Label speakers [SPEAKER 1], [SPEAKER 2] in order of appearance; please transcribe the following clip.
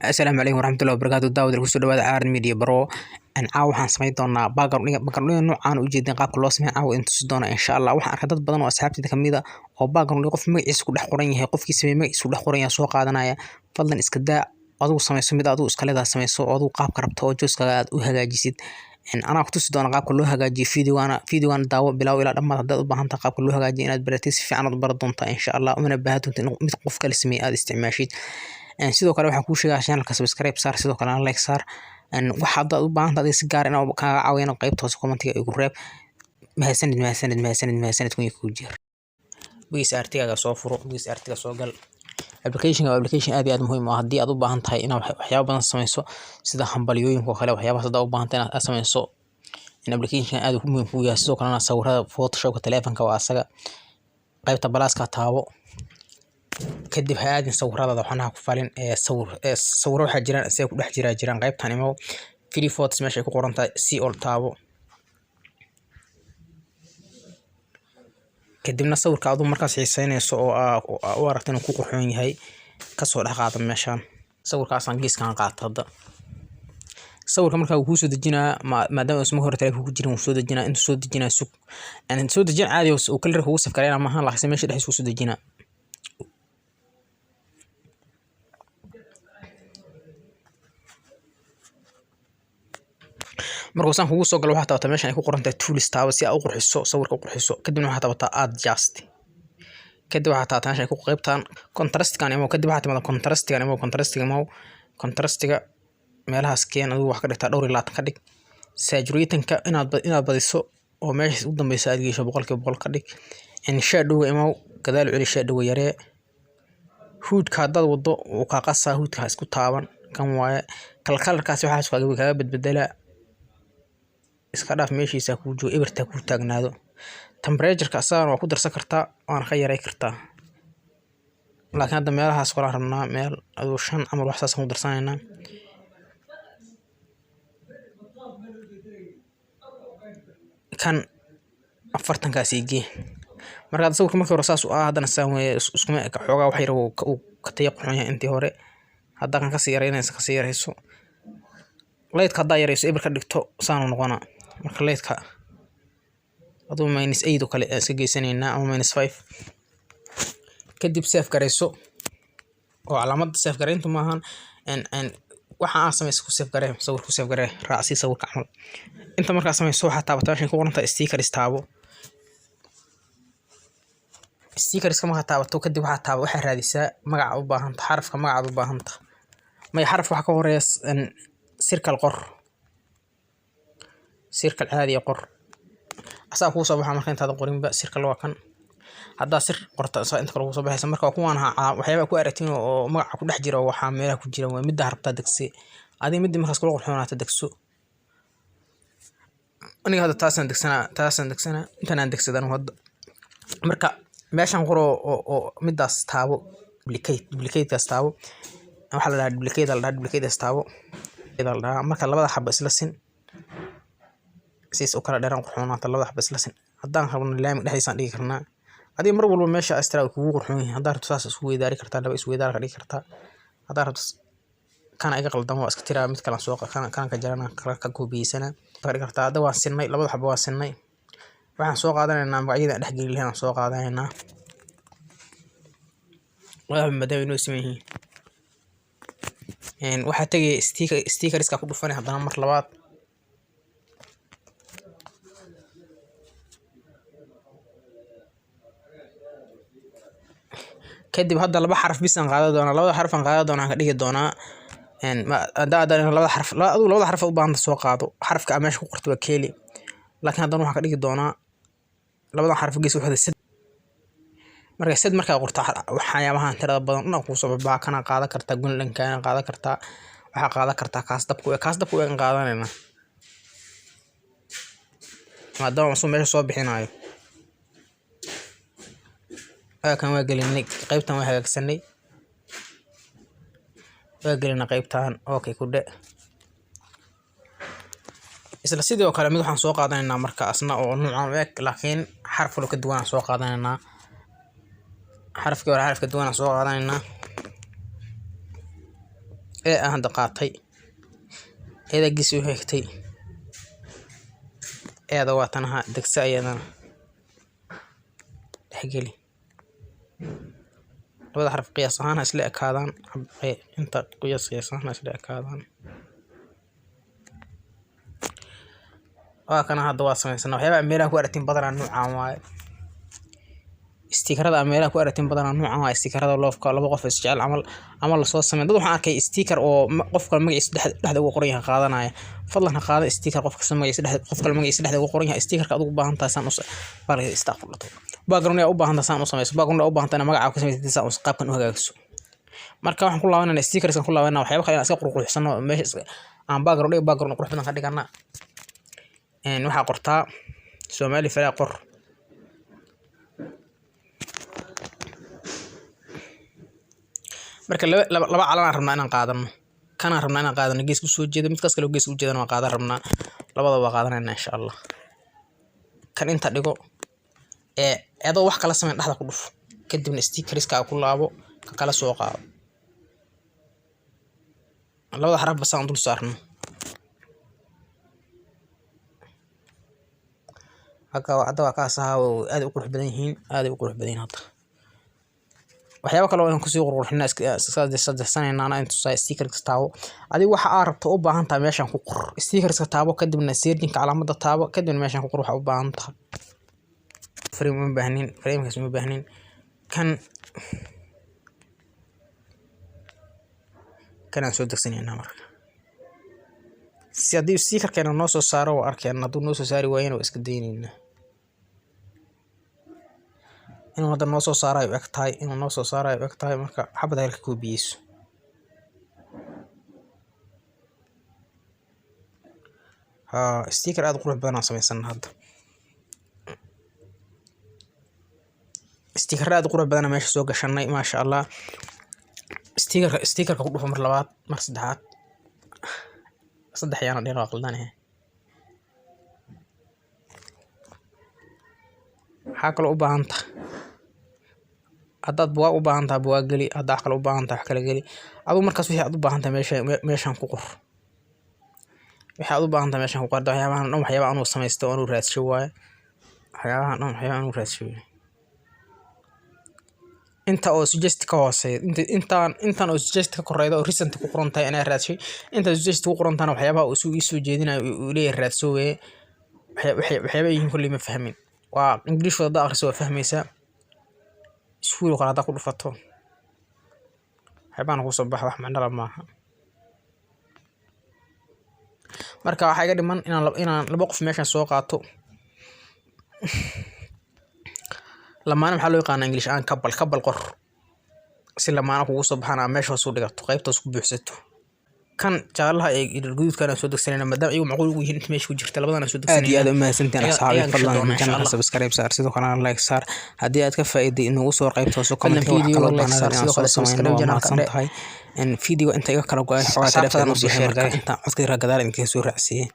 [SPEAKER 1] السلام عليكم ورحمة الله وبركاته. داود الكسر دواد عارض ميديا برو أن عاو حان سميتونا باقرنيga نوعaan u jeedin qaabka loo sameeyo caawa inta sidona insha Allah waxaan arkay dad badan oo asxaabtayda kamida oo baaqarniga qof magaciisa ku dhex qoran yahay qofkii sameeyay magaciisa ku dhex qoran yahay soo qaadanaya fadlan iska daa adigu sameyso mid adigu iska leedahay sameyso oo adigu qaabka rabto oo jooskaga aad u hagaajisid أنا كنت سودان قابك لو هجاجي فيديو أنا داو بلاو إلى لما تبدأ بهانتا قابك لو هجاجي إن براتيس في عنا بردونتا إن شاء الله ومن بهاتو متقف كالسمي هذا استعماشيد sidoo kale waxaan ku sheegaa channelka subscribe saar sidoo kale like saar waxaad u baahan tahay si gaar ah ka caawinayno qaybta hoose commentiga igu reeb mahadsanid ku jir bigis artiga soo furo bigis artiga soo gal application aad iyo aad muhiim ah haddii aad u baahan tahay inaad waxyaabo badan sameyso sida hambalyooyinka kale waxyaabaha aad u baahan tahay inaad sameyso in application aad muhiim u yahay sidoo kale sawirada photoshopka telefonka waa asaga qaybta balaaska taabo kadib haadin sawirada waxaan ku falin sawiro waxa jiraan asay ku dhex jiraan qaybtan imo free photos meesha ku qoran tahay see all taabo kadibna sawirka aad markaas xiisaynayso oo aragtay inuu ku qurxoon yahay ka soo dhex qaado meeshan sawirkaas aan geeskan qaato hadda sawirka marka uu soo dejinaa maadaama isma hore telefoon ku jirin uu soo dejinaa inta soo dejinaa sug aan soo dejin caadi oo kale uu saf kareen ama laakiin meesha dhex soo dejinaa markuu san kugu soo galo waxa taabata meeshan ay ku qoran tahay tools taabo si aad u qurxiso sawirka u qurxiso kadibna waxa taabata add just kadib waxa taabata meeshan ay ku qaybtaan contrast-kan ama kadib waxa taabata contrast-ga meelahaas keen adigu wax ka dhigtaa dhowr iyo 20 ka dhig saturating-ka inaad badiso oo meesha u dambaysa aad geesho 100% ka dhig in shadow ama gadaal culi shadow yaree hood-ka dad wado oo ka qasaa hood-ka isku taaban kan waaye kalkalarkaas waxa isku kaga badbadala iska dhaaf meeshiisa ku joogo eberta ku taagnaado temperature-ka asaan waa ku darsan kartaa waan ka yaray kartaa laakiin hadda meelahaas kala rabnaa meel adu 5 ama wax saas ku darsanayna kan 40 kaas igi marka sawirka markii hore saas hadana saan way isku ma xoogaa wax yar oo ka tayaqoon yahay intii hore hadda kan ka sii yarayso leedka hadda yarayso eber ka dhigto saan noqona marka leedka aduu -8 oo kale iska geysanayna ama -5 kadib save garayso oo calaamad save garayntu maahan waxa aan sameeyay ku save garay sawir ku save garay raacsi sawirka camal inta markaa sameeyso waxa taabata meesha ku qoran tahay sticker istaabo sticker iska ma taabato kadib waxa raadisaa magaca u baahan tahay xarafka magaca u baahan tahay ma xaraf waxa ka horeeya circle caadi qor asaa ku soo baxa marka inta qorin ba circle waa kan hadda sir qorta inta kale soo baxaysa marka kuwan waxyaabo ku aragtiin oo magaca ku dhex jira waxa meelaha ku jira waa mid harabta dagsi adii mid markaas kula qurxoonata dagso aniga hadda taasan dagsana intaan dagsadan hadda marka meeshan qoro oo midaas taabo duplicate kaas taabo waxa la dhahaa duplicate taabo marka labada xabo isla sin oo kala dheeraan qurxoonata labada xabo isla sin haddaan rabno laami dhexdiisa dhigi karnaa adii mar walba meesha astra kugu qurxoon yahay haddii rabto saas isku weydaari kartaa laba isku weydaar ka dhigi kartaa haddii rabto kana iga qaldan waa iska tiraa mid kale soo kan ka jarana ka goobiyeysana ka dhigi kartaa hadda waan sinay labada xabo waan sinay waxaan soo qaadanaynaa magacyada dhex geli lahayn soo qaadanaynaa waa maadaama inuu sameeyay waxa tagay sticker iska ku dhufanay haddana mar labaad kadib hadda laba xaraf bisan qaado doona labada xaraf aan qaado doona ka dhigi doona hadda labada xaraf u baahan soo qaado xarafka meesha ku qorto waa keli laakiin hadda waxa ka dhigi doona labada xaraf gees waxa marka qorto waxyaabahan tirada badan ku soo baxaa kana qaada kartaa gunlan kana qaada kartaa waxa qaada kartaa kaas dabku aan qaadanayna maadaama soo meesha soo bixinayo kan waa gelinay qaybtan waa hagaagsanay waa gelinay qaybtan okay ku dhe isla sidoo kale mid waxaan soo qaadanaynaa marka asna oo noocan laakiin xaraf kale ka duwan soo qaadanaynaa حرف كده حرف كده وانا سوق علينا ee aan hadda qaatay eeda gisi u xigtay eeda waa tanaha degsa ayadana dhexgeli labada xaraf qiyaas ahaan isla ekaadaan inta qiyaas ahaan isla ekaadaan waa kana hadda waa sameysana waxyaaba meelaha ku aragtiin badanaa nuucan waaye stiikarada meelaha ku aragtiin badanaa nuucan waaye stiikarada loofka laba qof isjecel ama la soo sameeyay dad waxaan arkay stiikar oo qofka magaciisa dhexda ugu qoran yahay qaadanaya fadlan ha qaada stiikar qofka magaciisa dhexda qofka magaciisa dhexda ugu qoran yahay stiikarka adigu u baahan tahay saan u bal istaaqfurto background u baahan tahay saan u sameeyso background u baahan tahay magaca ku sameeyay saan u qaabkan u hagaajiso marka waxaan ku laabanaa stiikerskan ku laabanaa waxyaaba kale iska qurquruxsano meesha aan background qurux badan ka dhigana waxaa qortaa Soomaali Faraaq qor marka laba calan rabnaa inaan qaadano kana rabnaa inaan qaadano gees ku soo jeedo mid kaas kale gees u jeedana waa qaadan rabnaa labadaba waa qaadanayna insha Allah kan inta dhigo adoo wax kala sameyn dhaxda ku dhuf kadibna stiikerska ku laabo ka kala soo qaado labada xaraf bas aan dul saarno haka waa ka sahaw aad u qurux badan yihiin hadda waxyaabo kale oo aan ku soo qurxinaa iska sanayna inta stiikerka taabo adiga waxa aad rabto u baahan tahay meeshan ku qor stiikerka taabo kadibna searching calaamada taabo kadibna meeshan ku qor waxa u baahan tahay framekaas ma baahnin kan aan soo degsanayna marka si haddii stiikerkeena noo soo saaro waa arkayna hadduu noo soo saari waayana waa iska daynayna inuu hadda noo soo saarayo eg tahay marka xabada halka koobiyeyso stiiker aad qurux badan aan sameysana hadda stiiker aad qurux badan meesha soo gashanay maasha Allah stiikerka ku dhufo mar labaad mar saddexaad saddex yana dheer waa qaldanahay waxaa kaloo u baahan tahay haddaad buugaag u baahan tahay buugaag geli haddaad kale u baahan tahay wax kale geli adigu markaas wixii aad u baahan tahay meeshan ku qor wixii aad u baahan tahay meeshan ku qor waxyaaba aan samaysto oo aan raadsho waaye waxyaabahan aan raadsho inta oo suggest ka hooseeyo intaan oo suggest ka koreydo oo recent ku qoran tahay inay raadshay inta suggest ku qoran tahay waxyaabaha uu soo jeedinayo uu leeyahay raadso weeye waxyaaba yihiin kulli ma fahmin waa English wada akhriso waa fahmaysaa iskuul qara hada ku dhufato waxbaan ku soo bax wax macna la maaha marka waxa iga dhiman inaan laba qof meeshan soo qaato lamaana maxaa loo yaqaan English aan couple qor si lamaana kugu soo baxana meesha soo dhigato qaybtaas ku buuxsato kan jaalaha ee guudkan soo degsanayna maadaama ay macquul ugu yihiin meesha ku jirta labadana soo degsanayna aad iyo aad u mahadsantiin asxaabi fadlan channel subscribe saar sidoo kale like saar haddii aad ka faa'iiday inuu soo qaybto soo comment video like saar sidoo kale subscribe channel ka tahay in video inta iga kala go'ay xogaa telefoon u soo share inta codka gadaal inta soo raacsiye